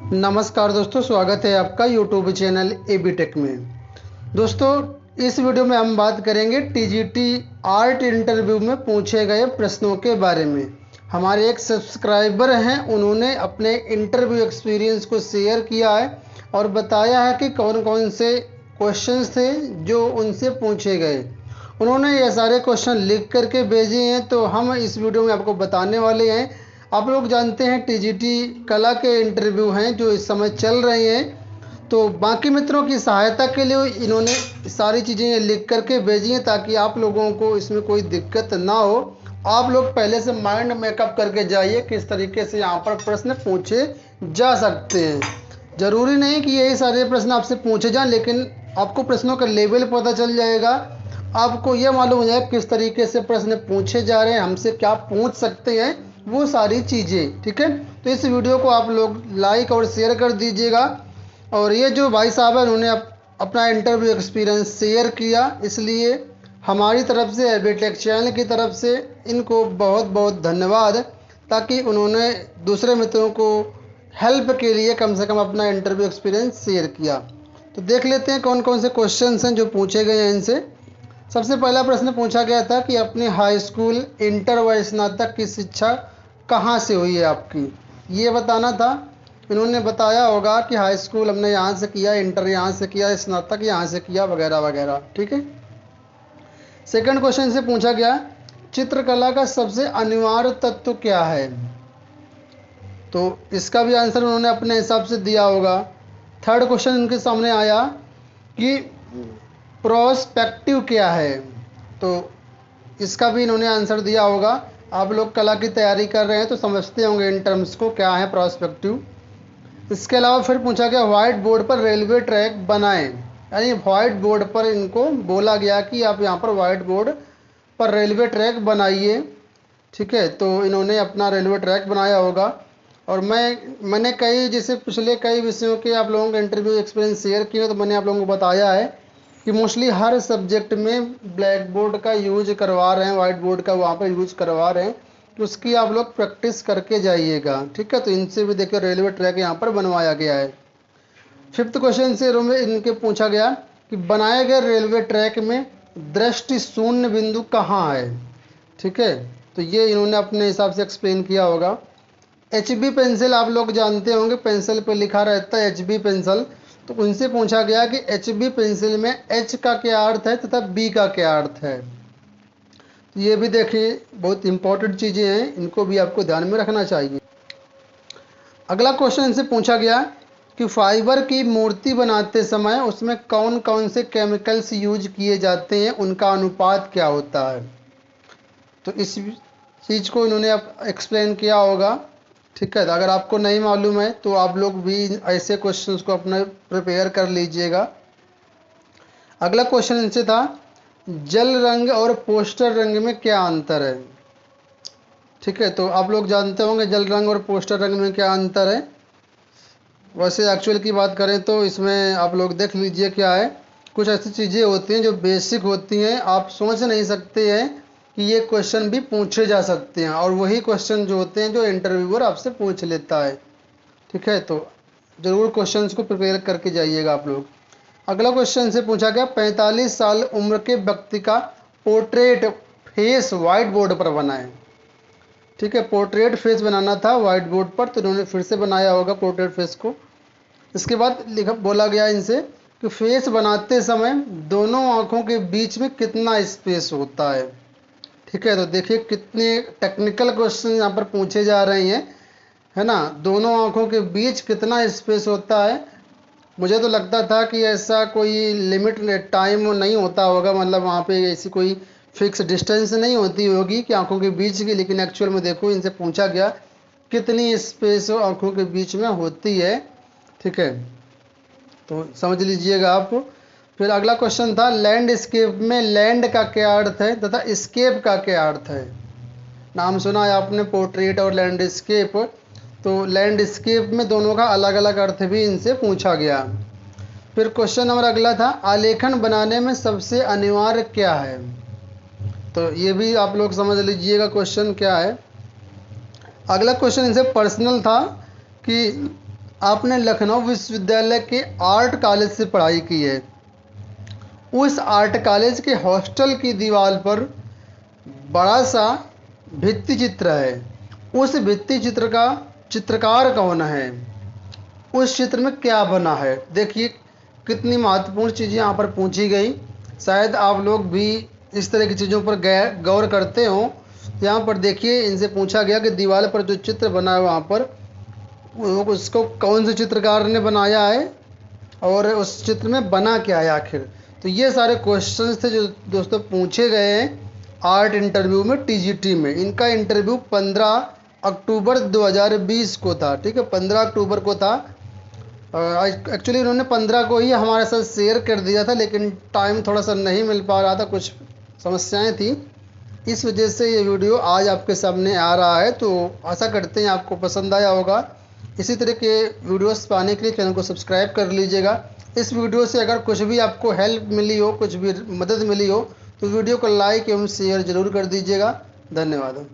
नमस्कार दोस्तों, स्वागत है आपका यूट्यूब चैनल एबी टेक में। दोस्तों, इस वीडियो में हम बात करेंगे टीजीटी आर्ट इंटरव्यू में पूछे गए प्रश्नों के बारे में। हमारे एक सब्सक्राइबर हैं, उन्होंने अपने इंटरव्यू एक्सपीरियंस को शेयर किया है और बताया है कि कौन कौन से क्वेश्चंस थे जो उनसे पूछे गए। उन्होंने ये सारे क्वेश्चन लिख करके भेजे हैं, तो हम इस वीडियो में आपको बताने वाले हैं। आप लोग जानते हैं टीजीटी कला के इंटरव्यू हैं जो इस समय चल रहे हैं, तो बाकी मित्रों की सहायता के लिए इन्होंने सारी चीज़ें लिख करके भेजी हैं ताकि आप लोगों को इसमें कोई दिक्कत ना हो। आप लोग पहले से माइंड मेकअप करके जाइए किस तरीके से यहाँ पर प्रश्न पूछे जा सकते हैं। ज़रूरी नहीं कि यही सारे प्रश्न आपसे पूछे जाएं, लेकिन आपको प्रश्नों का लेवल पता चल जाएगा। आपको यह मालूम हो जाएगा किस तरीके से प्रश्न पूछे जा रहे हैं, हमसे क्या पूछ सकते हैं, वो सारी चीज़ें। ठीक है, तो इस वीडियो को आप लोग लाइक और शेयर कर दीजिएगा। और ये जो भाई साहब है, उन्होंने अपना इंटरव्यू एक्सपीरियंस शेयर किया, इसलिए हमारी तरफ से एबी टेक चैनल की तरफ से इनको बहुत बहुत धन्यवाद, ताकि उन्होंने दूसरे मित्रों को हेल्प के लिए कम से कम अपना इंटरव्यू एक्सपीरियंस शेयर किया। तो देख लेते हैं कौन कौन से क्वेश्चंस हैं जो पूछे गए हैं इनसे। सबसे पहला प्रश्न पूछा गया था कि अपनी हाई स्कूल, इंटर व स्नातक की शिक्षा कहाँ से हुई है आपकी, ये बताना था। इन्होंने बताया होगा कि हाई स्कूल हमने यहाँ से किया, इंटर यहाँ से किया, स्नातक यहाँ से किया, वगैरह वगैरह। ठीक है। सेकंड क्वेश्चन से पूछा गया चित्रकला का सबसे अनिवार्य तत्व क्या है, तो इसका भी आंसर उन्होंने अपने हिसाब से दिया होगा। थर्ड क्वेश्चन उनके सामने आया कि प्रोस्पेक्टिव क्या है, तो इसका भी इन्होंने आंसर दिया होगा। आप लोग कला की तैयारी कर रहे हैं तो समझते होंगे इन टर्म्स को, क्या है प्रोस्पेक्टिव। इसके अलावा फिर पूछा गया व्हाइट बोर्ड पर रेलवे ट्रैक बनाएं, यानी व्हाइट बोर्ड पर इनको बोला गया कि आप यहाँ पर व्हाइट बोर्ड पर रेलवे ट्रैक बनाइए। ठीक है, तो इन्होंने अपना रेलवे ट्रैक बनाया होगा। और मैंने जैसे पिछले कई विषयों के आप लोगों का इंटरव्यू एक्सपीरियंस शेयर किए, तो मैंने आप लोगों को बताया है कि मोस्टली हर सब्जेक्ट में ब्लैक बोर्ड का यूज करवा रहे हैं, वाइट बोर्ड का वहाँ पर यूज करवा रहे हैं, तो उसकी आप लोग प्रैक्टिस करके जाइएगा। ठीक है, तो इनसे भी देखिए रेलवे ट्रैक यहाँ पर बनवाया गया है। फिफ्थ क्वेश्चन से इनके पूछा गया कि बनाए गए रेलवे ट्रैक में दृष्टि शून्य बिंदु कहाँ है। ठीक है, तो ये इन्होंने अपने हिसाब से एक्सप्लेन किया होगा। HB पेंसिल आप लोग जानते होंगे, पेंसिल पे लिखा रहता है HB पेंसिल, तो उनसे पूछा गया कि HB पेंसिल में H का क्या अर्थ है तथा B का क्या अर्थ है। तो ये भी देखिए बहुत इंपॉर्टेंट चीज़ें हैं, इनको भी आपको ध्यान में रखना चाहिए। अगला क्वेश्चन इनसे पूछा गया कि फाइबर की मूर्ति बनाते समय उसमें कौन कौन से केमिकल्स यूज किए जाते हैं, उनका अनुपात क्या होता है। तो इस चीज़ को इन्होंने एक्सप्लेन किया होगा। ठीक है, अगर आपको नहीं मालूम है तो आप लोग भी ऐसे क्वेश्चंस को अपना प्रिपेयर कर लीजिएगा। अगला क्वेश्चन इनसे था जल रंग और पोस्टर रंग में क्या अंतर है। ठीक है, तो आप लोग जानते होंगे जल रंग और पोस्टर रंग में क्या अंतर है। वैसे एक्चुअल की बात करें तो इसमें आप लोग देख लीजिए क्या है। कुछ ऐसी चीज़ें होती हैं जो बेसिक होती हैं, आप सोच नहीं सकते हैं कि ये क्वेश्चन भी पूछे जा सकते हैं, और वही क्वेश्चन जो होते हैं जो इंटरव्यूअर आपसे पूछ लेता है। ठीक है, तो ज़रूर क्वेश्चंस को प्रिपेयर करके जाइएगा आप लोग। अगला क्वेश्चन से पूछा गया 45 साल उम्र के व्यक्ति का पोर्ट्रेट फेस व्हाइट बोर्ड पर बनाएं। ठीक है, पोर्ट्रेट फेस बनाना था व्हाइट बोर्ड पर, तो उन्होंने फिर से बनाया होगा पोर्ट्रेट फेस को। इसके बाद बोला गया इनसे कि फेस बनाते समय दोनों आँखों के बीच में कितना स्पेस होता है। ठीक है, तो देखिए कितने टेक्निकल क्वेश्चन यहाँ पर पूछे जा रहे हैं, है ना। दोनों आँखों के बीच कितना स्पेस होता है। मुझे तो लगता था कि ऐसा कोई लिमिट टाइम नहीं होता होगा, मतलब वहाँ पे ऐसी कोई फिक्स डिस्टेंस नहीं होती होगी कि आँखों के बीच की, लेकिन एक्चुअल में देखो इनसे पूछा गया कितनी स्पेस आँखों के बीच में होती है। ठीक है, तो समझ लीजिएगा आप। फिर अगला क्वेश्चन था लैंडस्केप में लैंड का क्या अर्थ है तथा स्केप का क्या अर्थ है। नाम सुना है आपने पोर्ट्रेट और लैंडस्केप, तो लैंडस्केप में दोनों का अलग अलग अर्थ भी इनसे पूछा गया। फिर क्वेश्चन नंबर अगला था आलेखन बनाने में सबसे अनिवार्य क्या है, तो ये भी आप लोग समझ लीजिएगा क्वेश्चन क्या है। अगला क्वेश्चन इनसे पर्सनल था कि आपने लखनऊ विश्वविद्यालय के आर्ट कॉलेज से पढ़ाई की है। उस आर्ट कॉलेज के हॉस्टल की दीवार पर बड़ा सा भित्ति चित्र है। उस भित्ति चित्र का चित्रकार कौन है? उस चित्र में क्या बना है? देखिए कितनी महत्वपूर्ण चीज़ें यहाँ पर पूछी गई। शायद आप लोग भी इस तरह की चीज़ों पर गौर करते हो। यहाँ पर देखिए इनसे पूछा गया कि दीवार पर जो चित्र बना है वहाँ पर उसको कौन से चित्रकार ने बनाया है और उस चित्र में बना क्या है आखिर। तो ये सारे क्वेश्चंस थे जो दोस्तों पूछे गए हैं आर्ट इंटरव्यू में टीजीटी में। इनका इंटरव्यू 15 अक्टूबर 2020 को था। ठीक है, 15 अक्टूबर को था। एक्चुअली उन्होंने 15 को ही हमारे साथ शेयर कर दिया था, लेकिन टाइम थोड़ा सा नहीं मिल पा रहा था, कुछ समस्याएं थी, इस वजह से ये वीडियो आज आपके सामने आ रहा है। तो आशा करते हैं आपको पसंद आया होगा। इसी तरह के वीडियोस पाने के लिए चैनल को सब्सक्राइब कर लीजिएगा। इस वीडियो से अगर कुछ भी आपको हेल्प मिली हो, कुछ भी मदद मिली हो, तो वीडियो को लाइक एवं शेयर ज़रूर कर दीजिएगा। धन्यवाद।